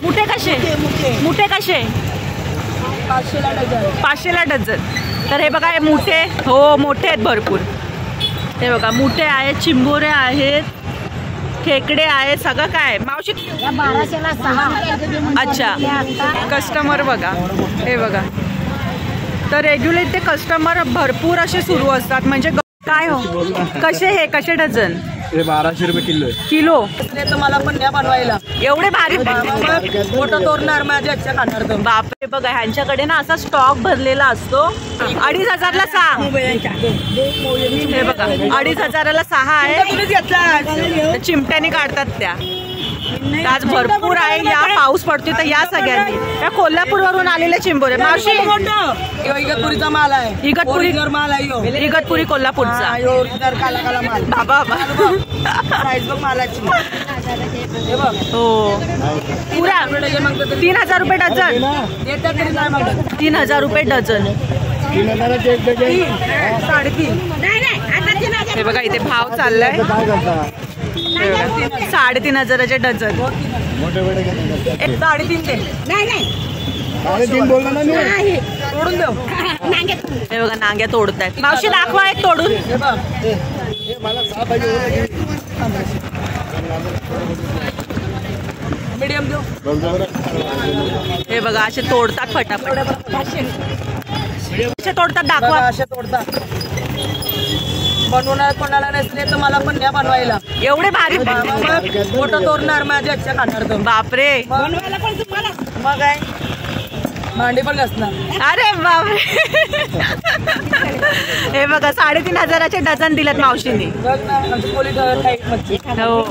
मुठे कसे? मुठे कसे? 500ला dozen. 500ला dozen. तर हे बघा हे मुठे, हो मोठे आहेत भरपूर. हे बघा मुठे आहेत, चिंबोरे आहेत, खेकडे आहेत, सगळं काय मावशी. 1200ला 6. अच्छा, कस्टमर बघा हे बघा. तर रेग्युलर ते कस्टमर भरपूर असे सुरू असतात. म्हणजे काय हो कसे हे कसे डझन? हे 1200 रुपये किलो आहे. किलो तर मला पण द्या बनवायला. एवढे भारी मोठं तोरणार माझ्या अच्छा खाणार. बापरे. बघा ह्यांच्याकडे ना असा स्टॉक भरलेला असतो. 2500ला 6. हे बघा 2500ला 6 आहे. चिमट्याने काढतात त्या. आज भरपूर आहे. या पाऊस पडतोय तर या सगळ्यांनी. त्या कोल्हापूरवरून आलेले चिंबोरे. मावशी इगतपुरीचा माल आहे. इगतपुरी माल आहे. इगतपुरी कोल्हापूरचा. काला माल. बाबा साईज बघ मालाची. हो पुरा 3000 रुपये डझन. 3000 रुपये डझन. 3.5. हे बघा इथे भाव चाललाय. 3500चे डझन. 3.5 दे. तोडून देऊ. हे बघा नांग्या तोडतायत. मावशी दाखवा एक तोडून. मीडियम देऊ. हे बघा असे तोडतात फटाफट. असे तोडतात दाखवा. असे तोडतात. बनवणार कोणाला नसले तर मला पण द्या बनवायला. एवढे भारी मोठं तोरणार माझ्या अच्छा खाणार. बापरे. बनवायला पण तुम्हाला मग आहे. भांडी पण घासणार. अरे बापरे. हे बघा 3500चे डझन दिलेत मावशीने. हो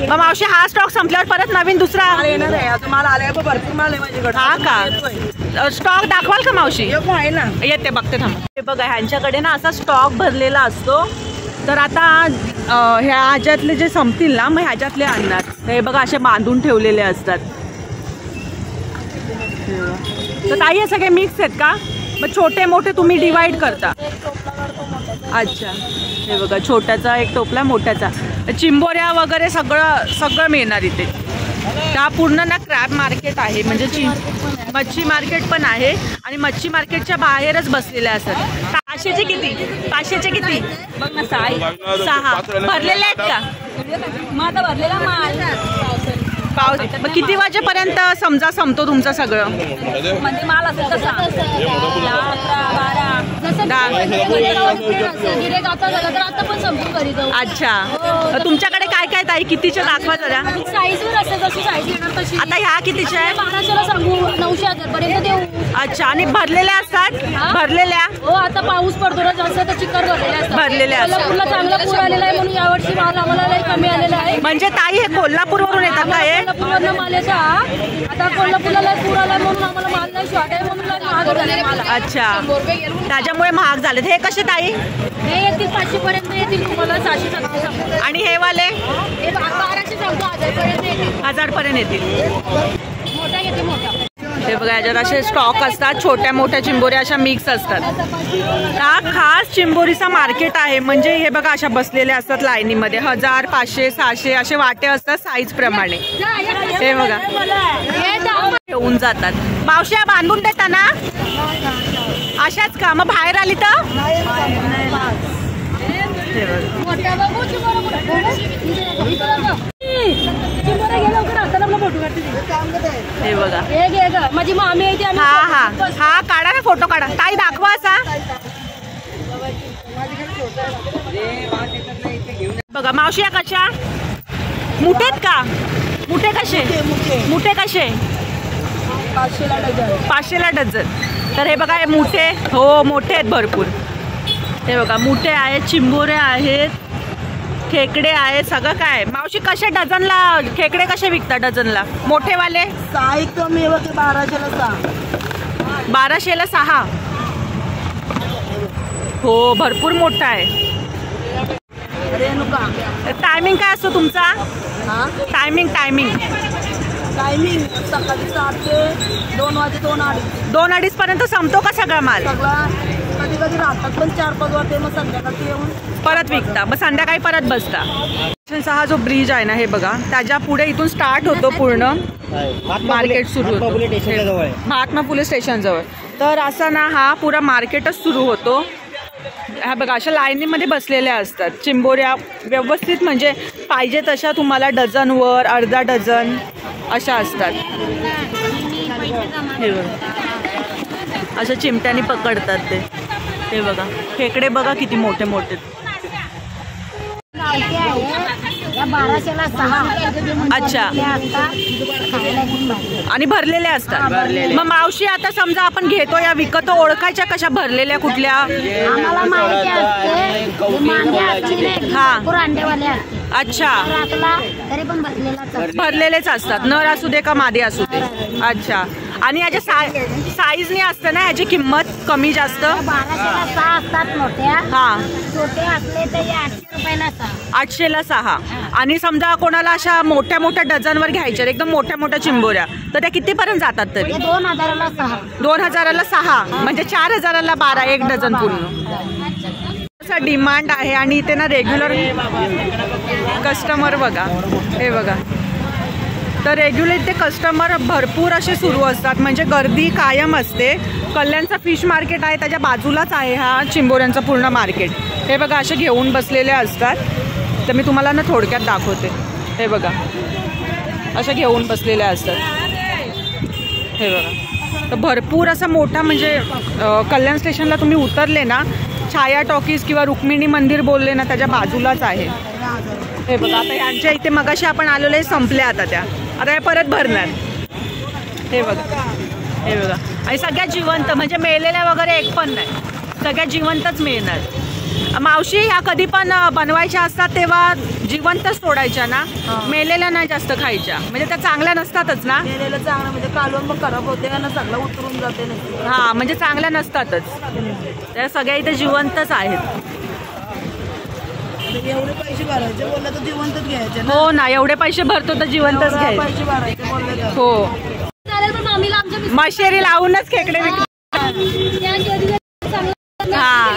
मग मावशी हा स्टॉक संपल्यावर परत नवीन दुसरा येणार आहे. आता मला आलाय भरपूर माल आहे माझ्याकडे. हा का? स्टॉक दाखवाल का मावशी? आहे ना. येते बघते थांब. हे बघा ह्यांच्याकडे ना असा स्टॉक भरलेला असतो. तर आता ह्याच्यातले जे संपतील ना मग ह्याच्यातले आणणार. हे बघा असे बांधून ठेवलेले असतात. तर ताई हे सगळे मिक्स आहेत का? मग छोटे मोठे तुम्ही डिवाइड करता? अच्छा. हे बघा छोट्याचा एक टोपला, मोठ्याचा. चिंबोऱ्या वगैरे सगळं मिळणार इथे. त्या पूर्ण ना क्रॅब मार्केट आहे. म्हणजे मच्छी मार्केट पण आहे. आणि मच्छी मार्केटच्या बाहेरच बसलेल्या असतात. 500चे किती? 500चे किती? बघ ना 6 भरलेले आहेत का? माझा भरलेला माल. पाऊस. मग किती वाजेपर्यंत समजा संपतो तुमचं सगळं? म्हणजे माल असेल तसा 10-11-12. अच्छा. तुमच्याकडे काय काय ताई? कितीच्या दाखवा जरा. साईजवर असते जशी साईज येणार तशी. आता ह्या कितीच्या आहे? 1200ला सांगू. 900-1000 पर्यंत देऊ. अच्छा. आणि भरलेल्या असतात? भरलेल्या हो. आता पाऊस पडतो ना जास्त तर चिकन भरलेले असतात. भरलेले असतात. कोल्हापूरला चांगला पूर आलेला आहे म्हणून यावर्षी माल आम्हाला लई कमी आलेला आहे. म्हणजे ताई हे कोल्हापूरवरून येतात का? हे कोल्हापूरवरून माल येता. आता कोल्हापूरला लई पूर आला म्हणून आम्हाला माल नाही शॉर्ट आहे म्हणून महाग झाले माल. अच्छा. त्याच्यामुळे महाग झाले. हे कसे ताई? हे येतील 500 पर्यंत येतील तुम्हाला. 600-700. आणि हे वाले? हे 1200 सांगतो. 1000 पर्यंत येतील. 1000 पर्यंत येतील. मोठा येते मोठा. हे बघा याच्यात असे स्टॉक असतात. छोट्या मोठ्या चिंबोऱ्या अशा मिक्स असतात. हा खास चिंबोरीचा मार्केट आहे. म्हणजे हे बघा अशा बसलेल्या असतात लाईनीमध्ये. 1000, 500, 600 असे वाटे असतात साईज प्रमाणे. हे बघा येऊन जातात. मावश्या बांधून देता ना अशाच का? मग बाहेर आली तर हे बघा माझी मामी आहे. हा काढा ना फोटो काढा. ताई दाखवा असा. बघा मावशी कशा मुठेत का? मुठे कसे? मुठे कसे? 500ला डझन. 500ला डझन. तर हे बघा हे मुठे. हो मोठे आहेत भरपूर. हे बघा मुठे आहेत, चिंबोरे आहेत, खेकडे आहेत, सगळं काय. मावशी कसे डझनला खेकडे कसे विकता डझनला? मोठेवाले साई कमी 1200ला 6. 1200ला 6. हो भरपूर मोठा आहे. टायमिंग काय असतो तुमचा? टायमिंग टायमिंग सकाळी 7 ते 2 वाजे. 2-2:30 पर्यंत संपतो का सगळा माल? कधी कधी राहतात पण 4-5 वाजते. मग संध्याकाळी येऊन परत विकता. मग संध्याकाळी परत बसता. हा जो ब्रिज आहे ना, हे बघा, त्याच्या पुढे इथून स्टार्ट होतो पूर्ण मार्केट सुरू होतं महात्मा फुले स्टेशन जवळ. तर असा ना हा पुरा मार्केटच सुरू होतो. हा बघा, अशा लाईनीमध्ये बसलेल्या असतात चिंबोऱ्या व्यवस्थित, म्हणजे पाहिजे तशा तुम्हाला डझनवर अर्धा डझन अशा असतात. हे बघा, अशा चिमट्याने पकडतात ते. हे बघा, खेकडे बघा किती मोठे मोठे. अच्छा, आणि भरलेले असतात. मग मावशी, आता समजा आपण घेतो या विकतो, ओळखायच्या कशा भरलेल्या कुठल्या? आम्हाला माहिती असते. हा, अंडेवाले असते. अच्छा, तरी पण भरलेलेच असतात, नर असू दे का मादी असू दे. अच्छा, आणि याच्या साईजने असतं ना ह्याची किंमत कमी जास्त? 1200ला 6 असतात मोठ्या. हा, छोटे असले तर 800 रुपयाला 6. 800ला 6. आणि समजा कोणाला अशा मोठ्या मोठ्या डझनवर घ्यायच्या, एकदम मोठ्या मोठ्या चिंबोऱ्या, तर त्या कितीपर्यंत जातात तरी? 2000ला 6. 2000ला 6, म्हणजे 4000ला 12, एक डझन पूर्ण. असा डिमांड आहे. आणि इथे ना रेग्युलर कस्टमर बघा, हे बघा, तर रेग्युलर इथे कस्टमर भरपूर असे सुरू असतात, म्हणजे गर्दी कायम असते. कल्याणचा फिश मार्केट आहे त्याच्या बाजूलाच आहे हा चिंबोऱ्यांचा पूर्ण मार्केट. हे बघा, असे घेऊन बसलेले असतात. तर मी तुम्हाला ना थोडक्यात दाखवते. हे बघा, असे घेऊन बसलेले असतात. हे बघा, तर भरपूर असा मोठा, म्हणजे कल्याण स्टेशनला तुम्ही उतरले ना, छाया टॉकीज किंवा रुक्मिणी मंदिर बोलले ना, त्याच्या बाजूलाच आहे. हे बघा, आता यांच्या इथे मगाशी आपण आलेले संपले, आता हे परत भरणार. हे बघा, हे बघा, आणि सगळ्यात जिवंत, म्हणजे मेलेल्या वगैरे एक पण नाही, सगळ्यात जिवंतच मिळणार. मावशी, ह्या कधी पण बनवायच्या असतात तेव्हा जिवंतच तोडायच्या ना, मेलेल्या नाही जास्त खायच्या, म्हणजे त्या चांगल्या नसतातच ना? मेलेलं चांगलं, म्हणजे कालवून मग खराब होते ना, चांगला उतरून जाते. हा, म्हणजे चांगल्या नसतातच, त्या सगळ्या इथे जिवंतच आहेत. एवढे पैसे भरायचे बोलले तर जिवंतच घ्यायचे. हो ना, एवढे पैसे भरतो तर जिवंतच घ्यायचे. पैसे भरायचे बोलले तर. हो, चालेल, पण मामीला आमच्या मशेरी लावूनच खेकडे विकतात. हा,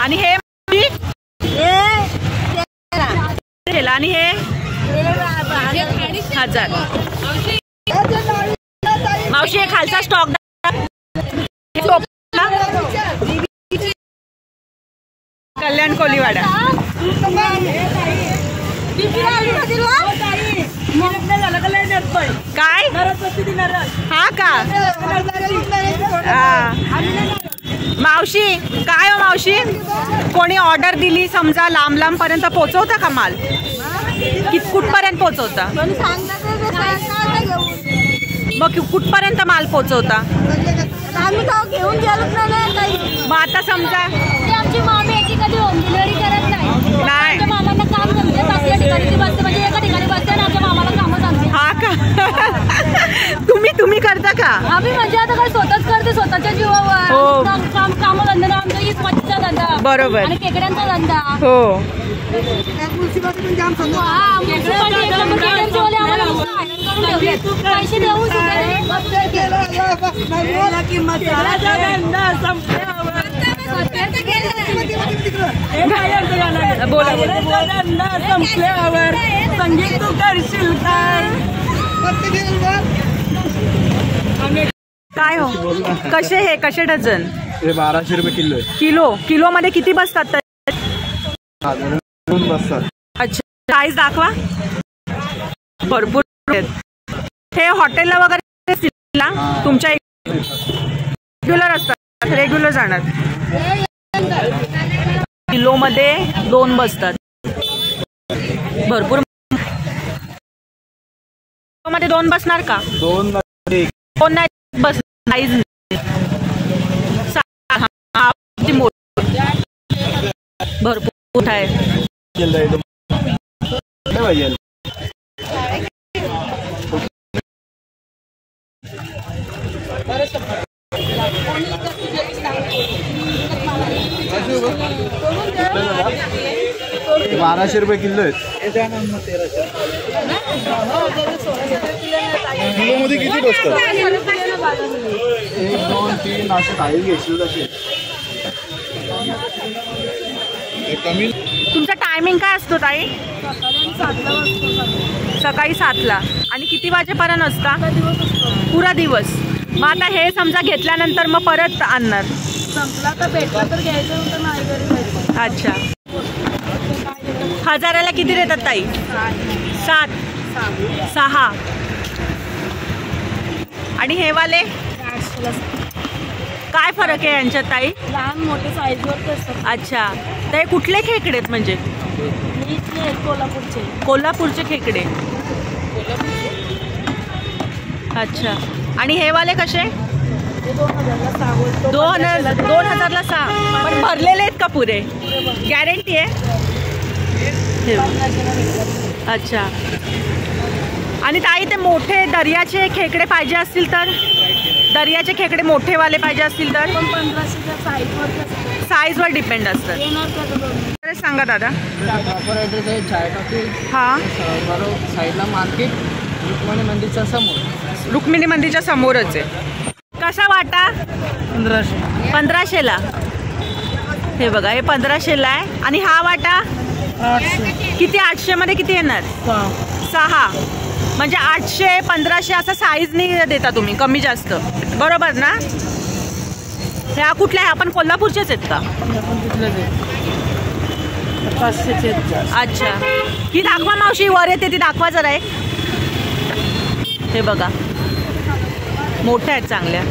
आणि हे आणि हे 1000. मावशी, हे खालचा स्टॉक कल्याण कोलीवाडा. काय? हा का? मावशी, काय हो मावशी, कोणी ऑर्डर दिली समजा, लांब लांब पर्यंत पोहोचवता का माल? कुठपर्यंत पोहोचवता? मग कुठपर्यंत माल पोहोचवता? घेऊन गेलोच नाही. मग आता समजा आमची मामी याची कधी होम डिलिव्हरी करत नाही. आमच्या मामांना काम समजत असल्या ठिकाणी ती बसते, म्हणजे एका ठिकाणी बसते आणि आमच्या मामाला कामं सांगते. हा का? तुम्ही करता का? आम्ही म्हणजे आता काय स्वतःच करते, स्वतःच्या जीवावर. हो. कामधंदा आमचा ही मच्छीचा धंदा, बरोबर, आणि खेकड्यांचा धंदा. हो, पैसे देऊ संपल्यावर संगीत तू करशील काय हो? कसे डझन? 1200 रुपये किलो आहे. किलो मध्ये किती बसतात? बसतात. अच्छा, साईज दाखवा. भरपूर आहेत. हे हॉटेलला वगैरे तुमच्या रेग्युलर असतात, रेग्युलर जाणार. किलो मध्ये 2 बसतात. भरपूर मध्ये 2 बसणार का? 2 नाही बस. साईज भरपूर आहे. ₹1200 किलो आहेत. किलो मध्ये किती बसतात? 1, 2, 3 असे काही घेशील तसे. कमी. तुमचा टायमिंग काय असतो ताई? सकाळी 7ला. आणि किती वाजेपर्यंत असता? पुरा दिवस. मग आता हे समजा घेतल्यानंतर मग परत आणणार? संपला तर भेटला तर घ्यायचं, नंतर नाही घरी जायचं. अच्छा. 1000ला किती देतात ताई? 7. 6. आणि हे वाले काय फरक आहे यांच्यात ताई? लहान मोठे साईजवर असतात. अच्छा. ते कुठले खेकडे आहेत म्हणजे? इथले आहेत कोल्हापूरचे. कोल्हापूरचे खेकडे. अच्छा. आणि हे वाले कसे? 2000ला 6. 2000ला 6. पण भरलेले आहेत का पुरे? गॅरंटी आहे? हे बघ. अच्छा. आणि ताई ते मोठे दर्याचे खेकडे पाहिजे असतील तर? दर्याचे खेकडे मोठेवाले पाहिजे असतील तर? पण 1500च्या साईजवर साईजवर डिपेंड असतात. येणार का दोन? सांगा दादा. प्रॉपर ॲड्रेस आहे चायटॉकी हां. बरोबर साईडला मार्केट, रुक्मिणी मंदिरच्या समोर. रुक्मिणी मंदिरच्या समोरच आहे. कसा वाटा? 1500. 1500ला. हे बघा, हे 1500ला आहे. आणि हा वाटा 800. किती? 800 मध्ये किती येणार? 6. म्हणजे 800 1500 असं साईजनी देता तुम्ही, कमी जास्त, बरोबर ना? ह्या कुठल्या आहे? आपण कोल्हापूरचेच आहेत का? 500चे. अच्छा. ही दाखवा मावशी, वर येते ती दाखवा जरा एक. हे बघा, मोठ्या आहेत चांगल्या.